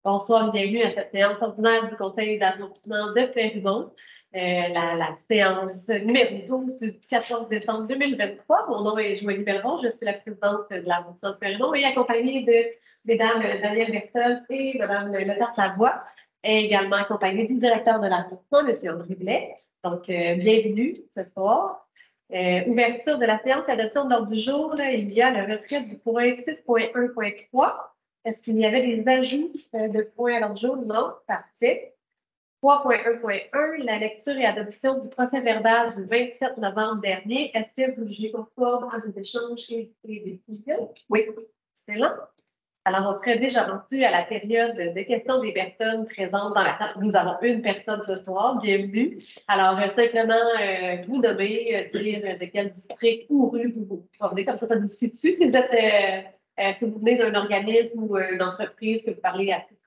Bonsoir, bienvenue à cette séance ordinaire du Conseil d'arrondissement de Ferrimont, la séance numéro 12 du 14 décembre 2023. Mon nom est Joëlie Belron, je suis la présidente de l'arrondissement de Ferrimont et accompagnée de Mesdames Danielle Berthold et Mme Letarte Lavoie, et également accompagnée du directeur de l'arrondissement, M. André Blais. Donc, bienvenue ce soir. Ouverture de la séance, adoption de l'ordre du jour, là, il y a le retrait du point 6.1.3. Est-ce qu'il y avait des ajouts de points à l'ordre du jour? Non, parfait. 3.1.1, la lecture et adoption du procès-verbal du 27 novembre dernier. Est-ce que vous jugez conforme à des échanges et des décisions? Oui. Excellent. Alors, on serait déjà rendu à la période de questions des personnes présentes dans la salle. Nous avons une personne ce soir, bienvenue. Alors, simplement, vous nommer, dire de quel district ou rue vous provenez, comme ça nous situe. Si vous êtes, si vous venez d'un organisme ou une entreprise, que vous parlez à titre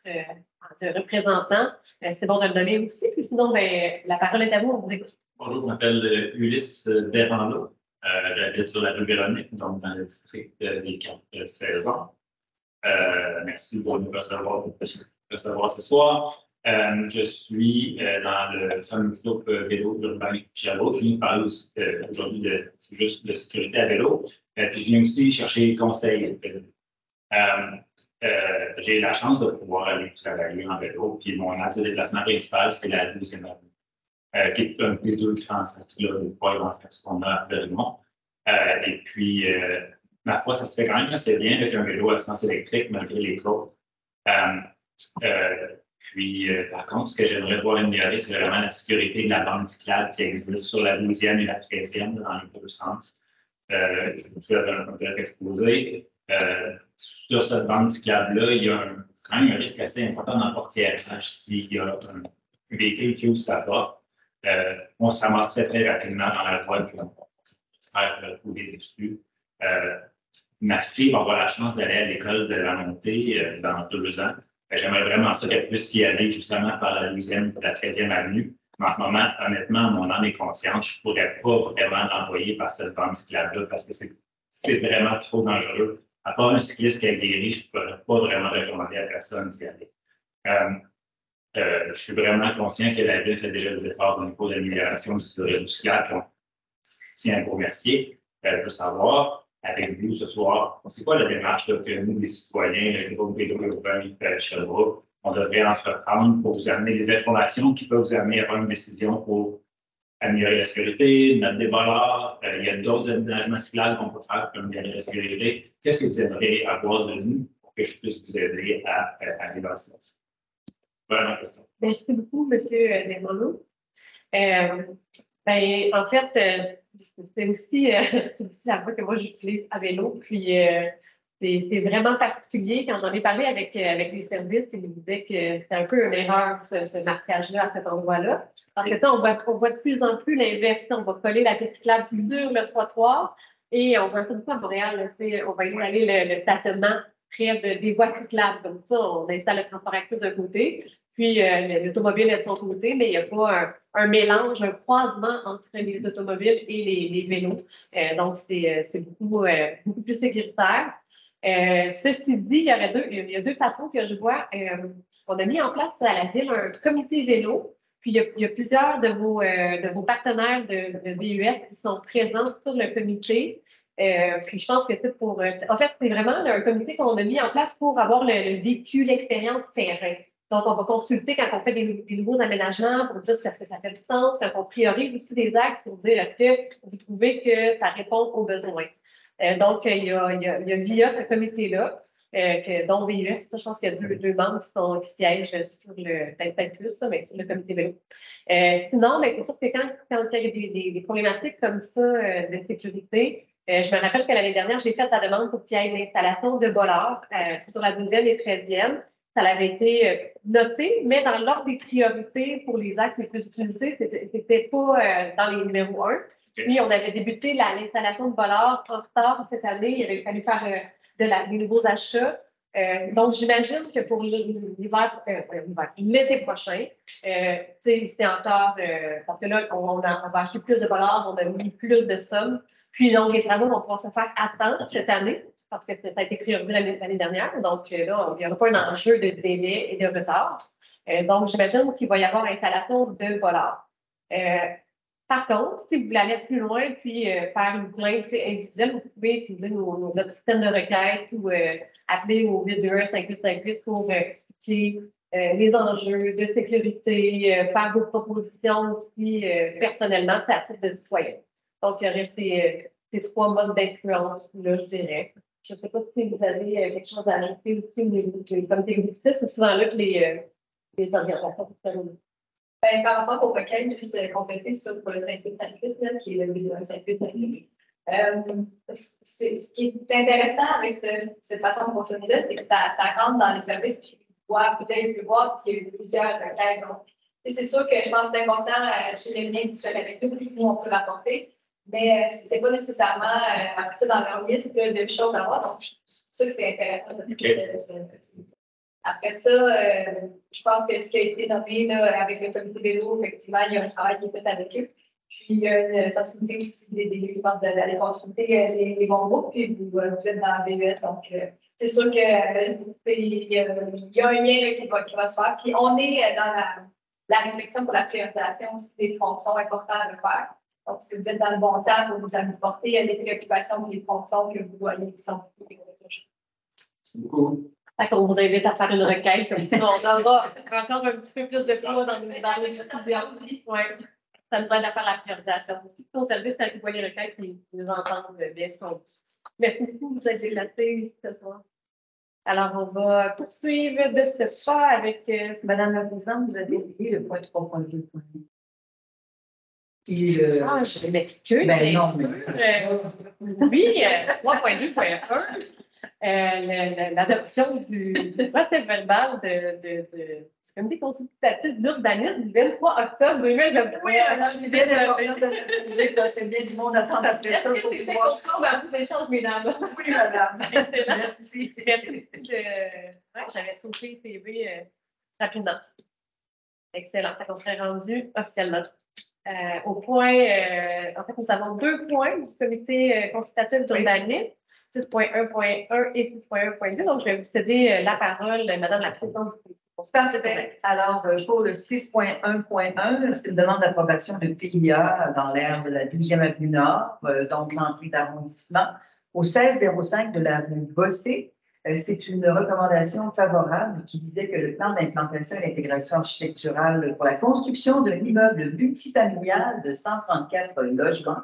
de représentant, c'est bon de le nommer aussi. Puis sinon, la parole est à vous, on vous écoute. Bonjour, je m'appelle Ulysse Desrandeaux. J'habite sur la rue Véronique, donc dans le district des 4-16 ans. Merci de nous recevoir ce soir. Je suis dans le fameux groupe vélo urbain Chalot. Je viens parler aujourd'hui juste de sécurité à vélo. Puis je viens aussi chercher conseil. J'ai la chance de pouvoir aller travailler en vélo. Puis mon axe de déplacement principal, c'est la 12e avenue, qui est un des deux grands axes-là, les trois grands axes qu'on a à Vermont. Et puis, ma foi, ça se fait quand même assez bien avec un vélo à essence électrique, malgré les côtes. Par contre, ce que j'aimerais voir améliorer, c'est vraiment la sécurité de la bande cyclable qui existe sur la 12e et la 13e dans les deux sens. Je vais vous faire un bref exposé. Sur cette bande cyclable-là, il y a quand même un risque assez important dans le portiérage. S'il y a un véhicule qui ouvre sa porte, on se ramasse très, très rapidement dans la voie, puis on se faire rouler dessus. Ma fille va avoir la chance d'aller à l'école de la montée dans 2 ans. J'aimerais vraiment ça qu'elle puisse y aller justement par la 12e et la 13e avenue. Mais en ce moment, honnêtement, mon âme est consciente, je ne pourrais pas vraiment l'envoyer par cette bande cyclable-là parce que c'est vraiment trop dangereux. À part un cycliste qui a guéri, je ne pourrais pas vraiment recommander à personne d'y aller. Je suis vraiment conscient que la Ville fait déjà des efforts au niveau de l'amélioration du réseau cyclable. On tient à vous remercier. Je veux savoir, avec vous ce soir, c'est quoi la démarche là, que nous, les citoyens, le groupe vélo urbain Sherbrooke, on devrait entreprendre pour vous amener des informations qui peuvent vous amener à prendre une décision pour améliorer la sécurité, mettre des valeurs. Il y a d'autres aménagements cyclables qu'on peut faire pour améliorer la sécurité. Qu'est-ce que vous aimeriez avoir de nous pour que je puisse vous aider à aller dans ce sens? Voilà ma question. Merci beaucoup, M. Desrandeaux. En fait, c'est aussi la voie que moi j'utilise à vélo. Puis c'est vraiment particulier. Quand j'en ai parlé avec les services, ils me disaient que c'était un peu une erreur, ce marquage-là, à cet endroit-là. Parce que on voit de plus en plus l'inverse. On va coller la piste cyclable sur le trottoir et on voit ça beaucoup à Montréal. On va installer le stationnement près des voies cyclables. Comme ça, on installe le transport actif d'un côté. Puis l'automobile est de son côté, mais il n'y a pas un mélange, un croisement entre les automobiles et les vélos. Donc, c'est beaucoup plus sécuritaire. Ceci dit, il y a deux façons que je vois. On a mis en place à la Ville un comité vélo. Puis, il y a plusieurs de vos partenaires de VUS qui sont présents sur le comité. Puis, je pense que en fait, c'est vraiment un comité qu'on a mis en place pour avoir le vécu, l'expérience terrain. Donc, on va consulter quand on fait des nouveaux aménagements pour dire que ça fait du sens, quand on priorise aussi des axes pour dire est-ce que vous trouvez que ça répond aux besoins. Donc, il y a via ce comité-là, dont VUS, je pense qu'il y a deux membres qui siègent sur peut-être plus, mais sur le comité vélo. Sinon, c'est sûr que quand il y a des problématiques comme ça de sécurité, je me rappelle que l'année dernière, j'ai fait la demande pour qu'il y ait une installation de bollards sur la 12e et 13e. Ça avait été noté, mais dans l'ordre des priorités pour les axes les plus utilisés, c'était pas dans les numéros 1. Puis, on avait débuté l'installation de bollards en retard cette année. Il avait fallu faire des nouveaux achats. Donc, j'imagine que pour l'été prochain, c'est encore, parce que là, on va acheter plus de bollards, on a mis plus de sommes. Puis, donc, les travaux vont pouvoir se faire à temps cette année. parce que ça a été priorisé l'année dernière. Donc là, il n'y aura pas un enjeu de délai et de retard. Donc, j'imagine qu'il va y avoir installation de voleurs. Par contre, si vous voulez aller plus loin puis faire une plainte individuelle, vous pouvez utiliser notre système de requête ou appeler au 821-5858 pour expliquer les enjeux de sécurité, faire vos propositions aussi personnellement, à titre de citoyen. Donc, il y aurait ces 3 modes d'influence, là, je dirais. Je ne sais pas si vous avez quelque chose à ajouter aussi, les comités exécutifs, c'est souvent là que les organisations se Ben, par rapport au requête, juste compléter sur le 5858, qui est le 5858. Ce qui est intéressant avec cette façon de fonctionner-là, c'est que ça rentre dans les services qui doivent peut-être voir qu'il y a eu plusieurs requêtes. Donc, c'est sûr que je pense que c'est important, c'est les liens du avec tout, nous, on peut rapporter, mais ce n'est pas nécessairement après ça dans leur liste de choses à voir. Donc, c'est pour ça que c'est intéressant. Après ça, je pense que ce qui a été nommé là, avec le comité vélo, effectivement, il y a un travail qui est fait avec eux. Puis, il y a une sensibilité aussi des élus, je pense, d'aller consulter les bons groupes. Puis, vous êtes dans la BES. Donc, c'est sûr qu'il y a un lien là, qui va se faire. Puis, on est dans la réflexion pour la priorisation aussi des fonctions importantes à le faire. Donc, si vous êtes dans le bon temps pour vous apporter les préoccupations et les fonctions que vous voyez qui sont plus Merci beaucoup. On vous invite à faire une requête, comme ça, on aura encore un petit peu plus de poids dans les décisions. Ouais. Ça nous aide à faire la priorisation. Nos services, quand ils voient les requêtes, ils nous entendent bien ce qu'on dit. Merci beaucoup, vous êtes déplacés ce soir. Alors, on va poursuivre de ce pas avec Madame la Présidente, vous avez oublié le point 3.2. Je m'excuse. Ben non, oui, 3.2.1. L'adoption du procès verbal du comité consultatif d'urbanisme du 23 octobre 2023. Oui, c'est bien de c'est bien du monde attendre après ça pour pouvoir. Vous échanges, mesdames. Oui, madame. Merci. J'avais sauté le TV rapidement. Excellent. On serait rendu officiellement. Au point, en fait, nous avons 2 points du comité consultatif d'urbanisme. 6.1.1 et 6.1.2. Donc, je vais vous céder la parole, Madame la Présidente. Parfait. Alors, pour le 6.1.1, c'est une demande d'approbation de PIA dans l'aire de la 12e avenue Nord, donc l'entrée d'arrondissement, au 1605 de la rue Bossé. C'est une recommandation favorable qui disait que le plan d'implantation et d'intégration architecturale pour la construction d'un immeuble multifamilial de 134 logements,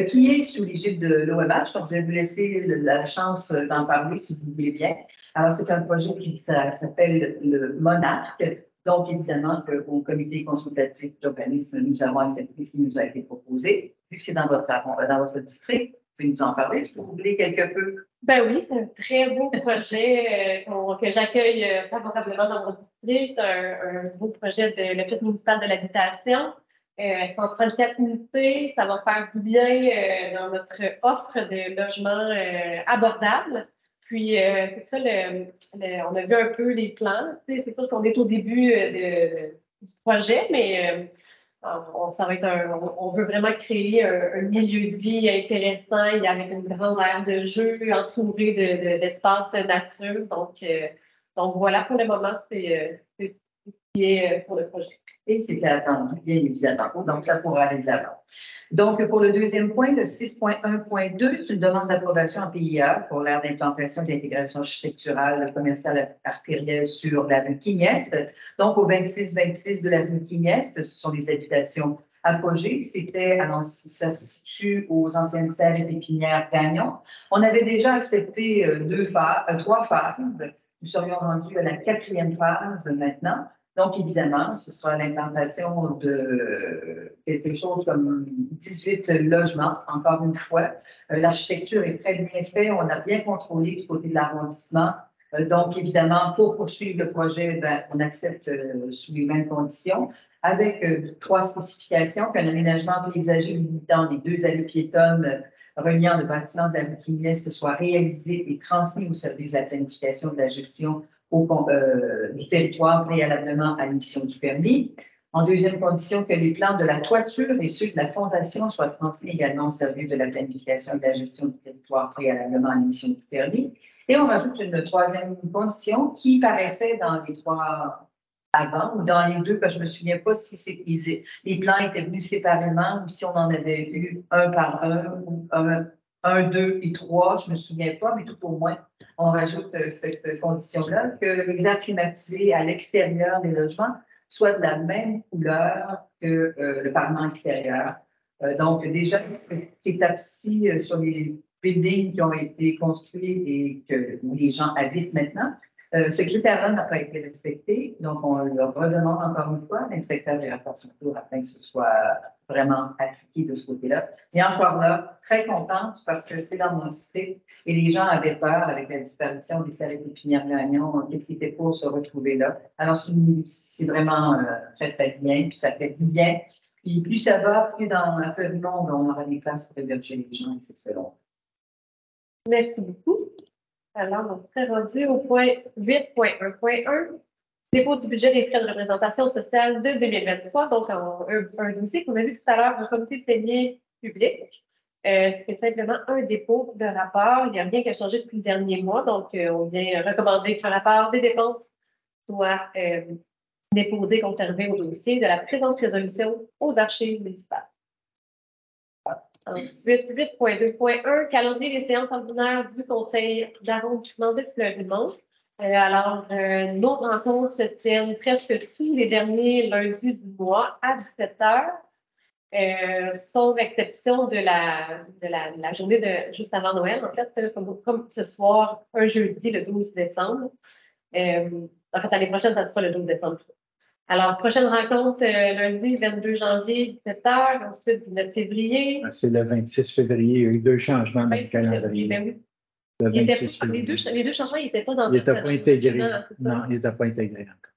qui est sous l'égide de l'OMH. Donc, je vais vous laisser la chance d'en parler si vous voulez bien. Alors, c'est un projet qui s'appelle le Monarque. Donc, évidemment, au comité consultatif d'urbanisme, nous avons accepté ce qui nous a été proposé. Vu que c'est dans votre district, vous pouvez nous en parler si vous voulez quelque peu. Ben oui, c'est un très beau projet que j'accueille favorablement dans mon district, un beau projet de l'Office municipal de l'habitation. 134 unités, ça va faire du bien dans notre offre de logements abordables. Puis, c'est ça, on a vu un peu les plans. C'est sûr qu'on est au début du projet, mais on veut vraiment créer un milieu de vie intéressant avec une grande aire de jeu entourée d'espaces nature. Donc voilà, pour le moment, c'est ce qui est pour le projet. Et c'était attendu, bien évidemment. Donc, ça pourra aller de l'avant. Donc, pour le deuxième point, le 6.1.2, c'est une demande d'approbation en PIA pour l'aire d'implantation et d'intégration architecturale commerciale artérielle sur la rue Quignest. Donc, au 26-26 de la rue Quignest, ce sont des habitations apogées. Ça se situe aux anciennes serres et pépinières Gagnon. On avait déjà accepté 3 phases. Nous serions rendus à la 4e phase maintenant. Donc, évidemment, ce sera l'implantation de quelque chose comme 18 logements, encore une fois. L'architecture est très bien faite. On a bien contrôlé du côté de l'arrondissement. Donc, évidemment, pour poursuivre le projet, on accepte sous les mêmes conditions, avec 3 spécifications, qu'un aménagement paysager limitant les 2 allées piétonnes reliant le bâtiment de la rue Quignest soit réalisé et transmis au service de la planification de la gestion du territoire préalablement à l'émission du permis. En deuxième condition, que les plans de la toiture et ceux de la fondation soient transmis également au service de la planification et de la gestion du territoire préalablement à l'émission du permis. Et on rajoute une troisième condition qui paraissait dans les trois avant ou dans les deux, parce que je ne me souviens pas si les plans étaient venus séparément ou si on en avait vu un par un ou un, deux et trois, je ne me souviens pas, mais tout au moins, on rajoute cette condition-là que les aires climatisées à l'extérieur des logements soient de la même couleur que le parement extérieur. Donc, déjà, cette étape-ci sur les buildings qui ont été construits et où les gens habitent maintenant, ce critère-là n'a pas été respecté, donc on le redemande encore une fois, l'inspecteur des rapports sur tour afin que ce soit vraiment appliqué de ce côté-là. Et encore là, très contente parce que c'est dans mon district et les gens avaient peur avec la disparition des salles pépinières Gagnon, qu'est-ce qui était pour se retrouver là. Alors, c'est vraiment très, très bien, puis ça fait du bien. Puis plus ça va, plus dans un peu de monde, on aura des places pour héberger les gens et c'est excellent. Merci beaucoup. Alors, on serait rendu au point 8.1.1, dépôt du budget des frais de représentation sociale de 2023. Donc, un dossier qu'on a vu tout à l'heure du comité de plénier public. C'est simplement un dépôt de rapport. Il n'y a rien qui a changé depuis le dernier mois. Donc, on vient recommander que le rapport des dépenses soit déposé, conservé au dossier de la présente résolution aux archives municipales. Ensuite, 8.2.1, calendrier des séances ordinaires du Conseil d'arrondissement de Fleurimont. Alors, nos rencontres se tiennent presque tous les derniers lundis du mois à 17h, sauf exception de la journée de juste avant Noël, en fait, comme ce soir, un jeudi, le 12 décembre. En fait, l'année prochaine, ça sera le 12 décembre. Alors, prochaine rencontre, lundi 22 janvier, 17h, ensuite 19 février. C'est le 26 février. Il y a eu deux changements dans le calendrier. Ben oui. Le 26 février. Les deux changements, ils n'étaient pas dans Ils n'étaient pas intégrés. Non, ils n'étaient pas intégrés encore.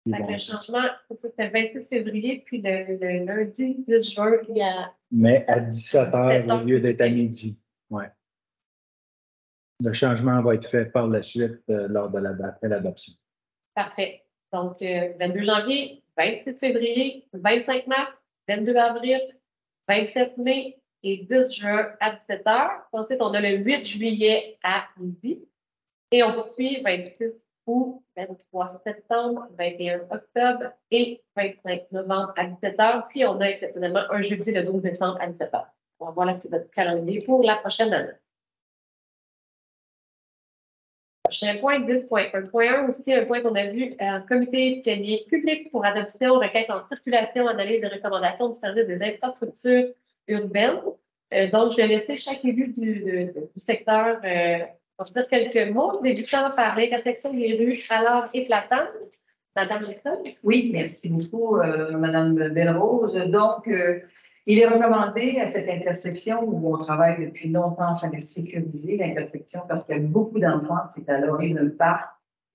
Le changement, c'était le 26 février, puis le lundi 10 juin, il y a. Mais à 17h au lieu d'être à midi. Ouais. Le changement va être fait par la suite lors de l'adoption. Parfait. Donc, 22 janvier, 26 février, 25 mars, 22 avril, 27 mai et 10 juin à 17h. Ensuite, on a le 8 juillet à midi. Et on poursuit 26 août, 23 septembre, 21 octobre et 25 novembre à 17h. Puis, on a exceptionnellement un jeudi le 12 décembre à 17h. Voilà, c'est notre calendrier pour la prochaine année. Prochain point, 10.1.1, aussi un point qu'on a vu en comité plénier public pour adoption, requête en circulation, analyse et recommandations du service des infrastructures urbaines. Donc, je vais laisser chaque élu du secteur dire quelques mots, débutant par l'intersection des rues alors éclatantes. Madame Jackson. Oui, merci beaucoup, Madame Belrose. Donc, il est recommandé à cette intersection où on travaille depuis longtemps afin de sécuriser l'intersection parce qu'il y a beaucoup d'enfants, c'est à l'orée d'un parc.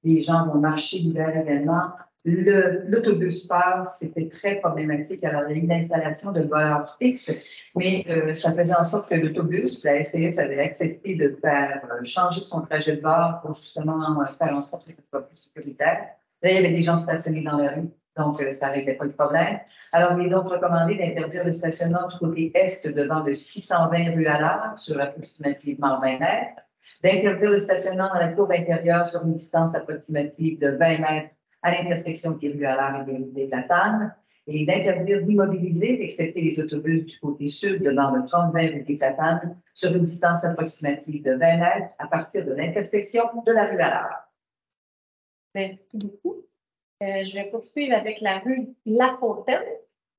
Les gens vont marcher l'hiver également. L'autobus passe, c'était très problématique. Alors, il y a eu une installation de voleurs fixes, mais ça faisait en sorte que l'autobus, la STF avait accepté de faire changer son trajet de bord pour justement faire en sorte que ce soit plus sécuritaire. Là, il y avait des gens stationnés dans la rue, donc ça ne réglait pas le problème. Alors, il est donc recommandé d'interdire le stationnement du côté est devant le 620 rue Allard, sur approximativement 20 mètres, d'interdire le stationnement dans la cour intérieure sur une distance approximative de 20 mètres à l'intersection des rues Allard et des Platanes, et d'interdire d'immobiliser, d'excepter les autobus du côté sud devant le 30-20 rue des Platanes, sur une distance approximative de 20 mètres à partir de l'intersection de la rue Allard. Merci beaucoup. Je vais poursuivre avec la rue La Fontaine.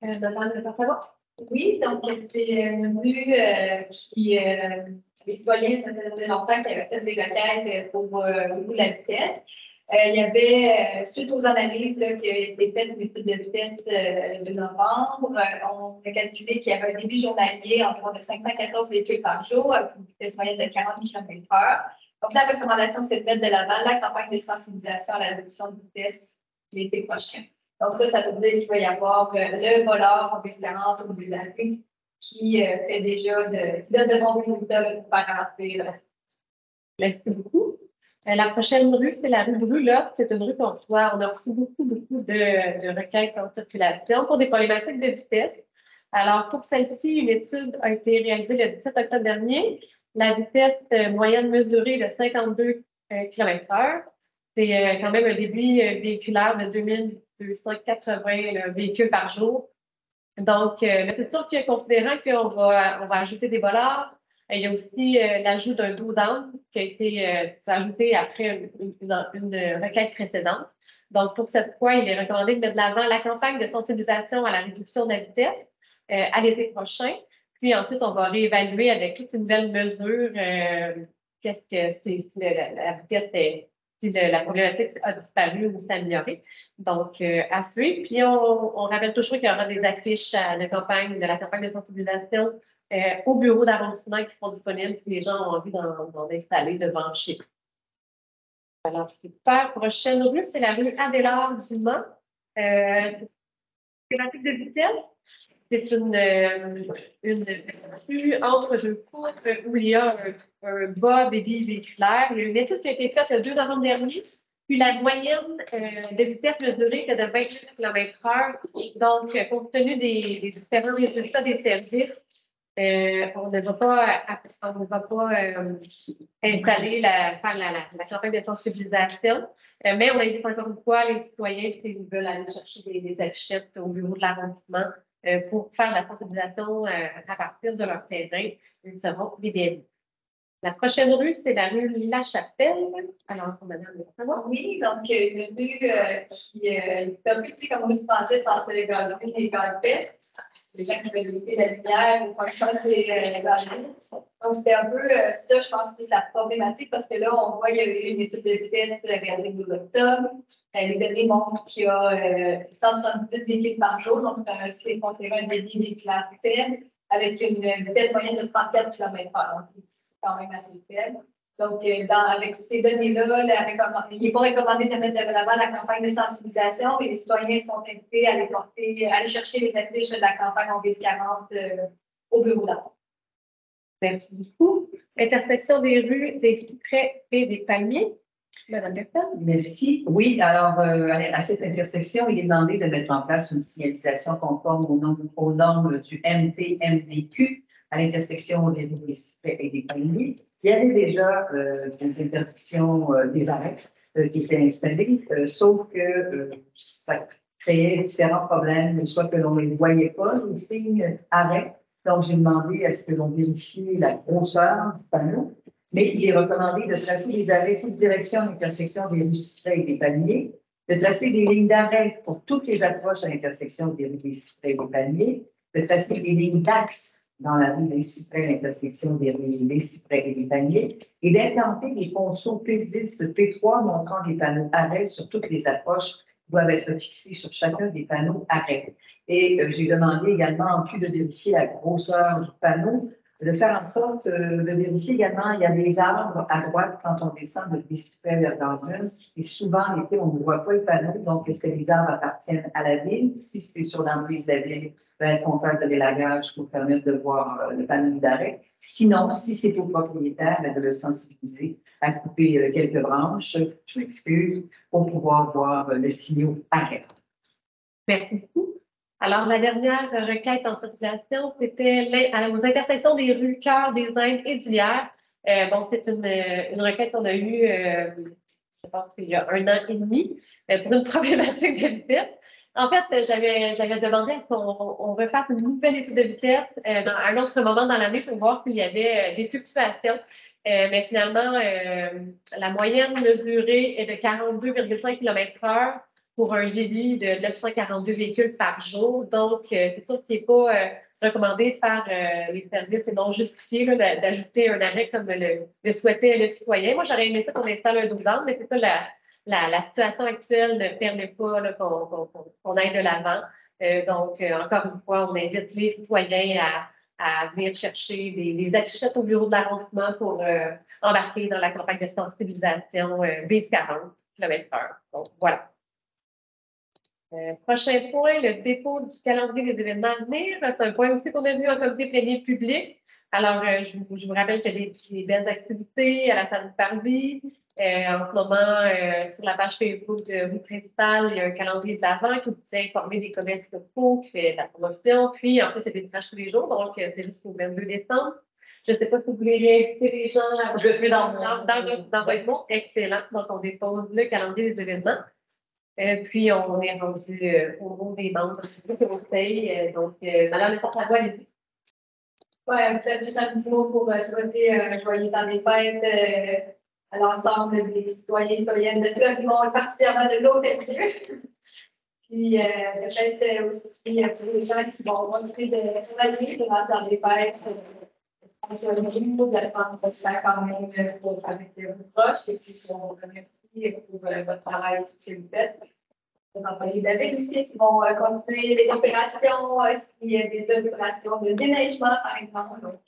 Madame le porte-parole. Oui, donc c'est une rue qui, les citoyens, ça faisait longtemps qu'il y avait fait des requêtes pour le de la vitesse. Il y avait, suite aux analyses là, qui ont été faites d'une étude de vitesse de novembre, on a calculé qu'il y avait un débit journalier environ de 514 véhicules par jour, avec une vitesse moyenne de 40 km/h. Donc, la recommandation, c'est de mettre de l'avant la campagne de sensibilisation à la réduction de vitesse l'été prochain. Donc, ça veut dire qu'il va y avoir le voleur en espérance au bout de la rue qui fait déjà de bons résultats pour faire rentrer le reste. Merci beaucoup. La prochaine rue, c'est la rue Brulotte. C'est une rue qu'on reçoit. On a reçu beaucoup de requêtes en circulation pour des problématiques de vitesse. Alors, pour celle-ci, une étude a été réalisée le 17 octobre dernier la vitesse moyenne mesurée de 52 km/h. C'est quand même un débit véhiculaire de 2280 véhicules par jour. Donc, là, c'est sûr que considérant qu'on va ajouter des bollards, il y a aussi l'ajout d'un dos d'âne qui a été ajouté après une requête précédente. Donc, pour cette fois, il est recommandé de mettre de l'avant la campagne de sensibilisation à la réduction de la vitesse à l'été prochain. Puis ensuite, on va réévaluer avec toutes ces nouvelles mesures qu'est-ce que c'est, si la vitesse est, si la problématique a disparu ou s'est améliorée. Donc, à suivre. Puis, on rappelle toujours qu'il y aura des affiches de la campagne de sensibilisation au bureau d'arrondissement qui seront disponibles si les gens ont envie d'en installer devant chez eux. Alors, super. Prochaine rue, c'est la rue Adélard du Mans. C'est thématique de vitesse. C'est une rue entre deux courbes où il y a un bas débit véhiculaire. Il y a une étude qui a été faite le 2 novembre dernier. Puis la moyenne de vitesse mesurée est de 28 km/h. Donc, compte tenu des différents résultats des services, on ne va pas installer faire la campagne de sensibilisation, mais on invite encore une fois les citoyens s'ils veulent aller chercher des affichettes au bureau de l'arrondissement pour faire la sensibilisation à partir de leur terrain. Ils seront les bienvenus. La prochaine rue, c'est la rue La Chapelle. Alors, madame, savoir. Oui, donc une rue qui est un peu, tu sais, comme rue transit entre les galeries et les galeries. Les gens qui veulent laisser la lumière ou faire changer les galeries. Donc, c'était un peu ça, je pense, plus la problématique, parce que là, on voit, il y a eu une étude de vitesse réalisée au mois d'octobre. Les données montrent qu'il y a 168 véhicules par jour, donc c'est considéré un débit véhiculaire faible, avec une vitesse moyenne de 34 km/h. Donc, c'est quand même assez faible. Donc, avec ces données-là, il n'est pas recommandé de mettre de l'avant la campagne de sensibilisation, mais les citoyens sont invités à aller chercher les affiches de la campagne en 40 au bureau d'arrondissement. Merci beaucoup. Intersection des rues des cyprès et des palmiers. Madame Bertin. Merci. Oui, alors, à cette intersection, il est demandé de mettre en place une signalisation conforme aux normes du MTMVQ à l'intersection des rues des cyprès et des palmiers. Il y avait déjà des interdictions, des arrêts qui étaient installés, sauf que ça créait différents problèmes, soit que l'on ne les voyait pas, les signes arrêts. Donc, j'ai demandé à ce que l'on vérifie la grosseur du panneau. Mais il est recommandé de tracer les arrêts toutes directions à l'intersection des rues Cyprès et des Palmiers, de tracer des lignes d'arrêt pour toutes les approches à l'intersection des rues des Cyprès et des Palmiers, de tracer des lignes d'axe dans la rue des Cyprès, l'intersection des rues des Cyprès et des Palmiers, et d'implanter des ponceaux P10, P3 montrant des panneaux arrêt sur toutes les approches qui doivent être fixés sur chacun des panneaux arrêt. Et j'ai demandé également, en plus de vérifier la grosseur du panneau, de faire en sorte de vérifier également, il y a des arbres à droite quand on descend de Cyprès vers Danville. Et souvent, l'été, on ne voit pas les panneaux. Donc, est-ce que les arbres appartiennent à la ville? Si c'est sur l'emprise de la ville, ben, on peut de l'élagage pour permettre de voir le panneau d'arrêt. Sinon, si c'est au propriétaire, ben, de le sensibiliser à couper quelques branches, je m'excuse, pour pouvoir voir le signal arrêt. Merci beaucoup. Alors, la dernière requête en circulation, c'était aux intersections des rues Cœur, des Indes et du Lierre. Bon, c'est une requête qu'on a eue, je pense qu'il y a 1 an et demi, pour une problématique de vitesse. En fait, j'avais demandé qu'on refasse une nouvelle étude de vitesse à un autre moment dans l'année pour voir s'il y avait des fluctuations. Mais finalement, la moyenne mesurée est de 42,5 km/h. Pour un débit de 942 véhicules par jour. Donc, c'est sûr qu'il n'est pas recommandé de faire les services et non justifié d'ajouter un arrêt comme le souhaitait le citoyen. Moi, j'aurais aimé ça qu'on installe un dos d'âne, mais c'est ça, la situation actuelle ne permet pas qu'on aille de l'avant. Donc, encore une fois, on invite les citoyens à venir chercher des affichettes au bureau de l'arrondissement pour embarquer dans la campagne de sensibilisation B40 km/h. Donc, voilà. Prochain point, le dépôt du calendrier des événements à venir. C'est un point aussi qu'on a vu en comité plénier public. Alors, je vous rappelle qu'il y a des belles activités à la salle du Parvis. En ce moment, sur la page Facebook de rue principale, il y a un calendrier de l'Avent qui vous tient informé des commerces locaux, qui fait de la promotion. Puis, en plus, il y a des images tous les jours, donc c'est jusqu'au 22 décembre. Je ne sais pas si vous voulez réinviter les gens à Je le fais dans votre mot. Excellent. Donc, on dépose le calendrier des événements. Puis, on est rendu au niveau des membres du conseil. Donc, Madame le porte-parole, allez-y. Ouais, peut-être juste un petit mot pour souhaiter un joyeux temps des fêtes à l'ensemble des citoyens et citoyennes de Fleurimont et particulièrement de l'Hôtel-Dieu. Puis peut-être aussi pour les gens qui vont continuer de travailler durant le temps des fêtes, sur le niveau de la transfert quand même avec vos proches et puis on vous remercie pour votre travail que vous faites. Les employés d'AVEC aussi qui vont continuer les opérations, s'il y a des opérations de déneigement, par exemple. Donc,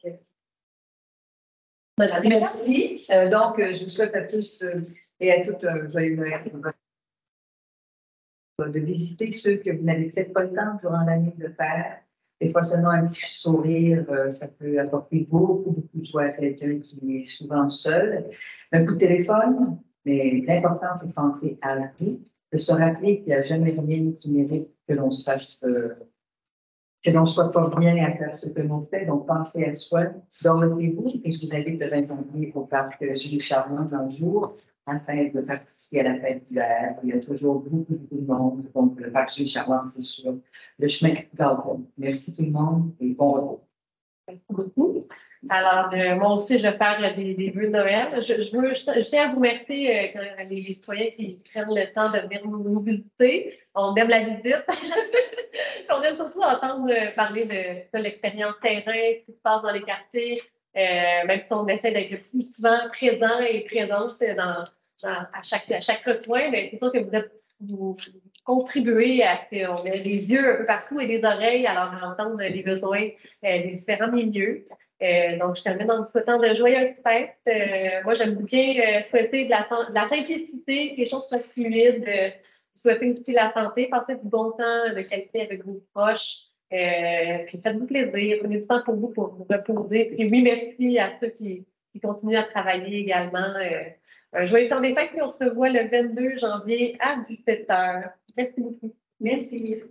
merci. Donc, je vous souhaite à tous et à toutes un joyeux Noël. De visiter ceux que vous n'avez peut-être pas le temps durant l'année de faire. Des fois, seulement un petit sourire, ça peut apporter beaucoup de joie à quelqu'un qui est souvent seul. Un coup de téléphone, mais l'important, c'est de penser à la vie, de se rappeler qu'il n'y a jamais rien qui mérite que l'on sache que l'on soit pas bien à faire ce que l'on fait. Donc, pensez à soi, dormez-vous et je vous invite le 20 janvier au parc Gilles Charmant dans le jour afin de participer à la fête d'hiver. Il y a toujours beaucoup de monde. Donc, le parc Gilles Charmant, c'est sur le chemin Galton. Merci tout le monde et bon repos. Merci beaucoup. Alors, moi aussi, je vais faire des vœux de Noël. Je tiens à vous remercier les citoyens qui prennent le temps de venir nous visiter. On aime la visite. On aime surtout entendre parler de l'expérience terrain, ce qui se passe dans les quartiers, même si on essaie d'être le plus souvent présent et présente à chaque recoin, mais c'est sûr que vous contribuez à ce qu'on ait les yeux un peu partout et les oreilles, alors à entendre les besoins des différents milieux. Donc, je termine en vous souhaitant de joyeuses fêtes. Moi, j'aime bien souhaiter de la simplicité, que les choses soient fluides, souhaiter aussi la santé, passer du bon temps de qualité avec vos proches. Puis faites-vous plaisir, prenez du temps pour vous reposer. Puis oui, merci à ceux qui continuent à travailler également. Un joyeux temps des fêtes, puis on se revoit le 22 janvier à 17h. Merci beaucoup. Merci.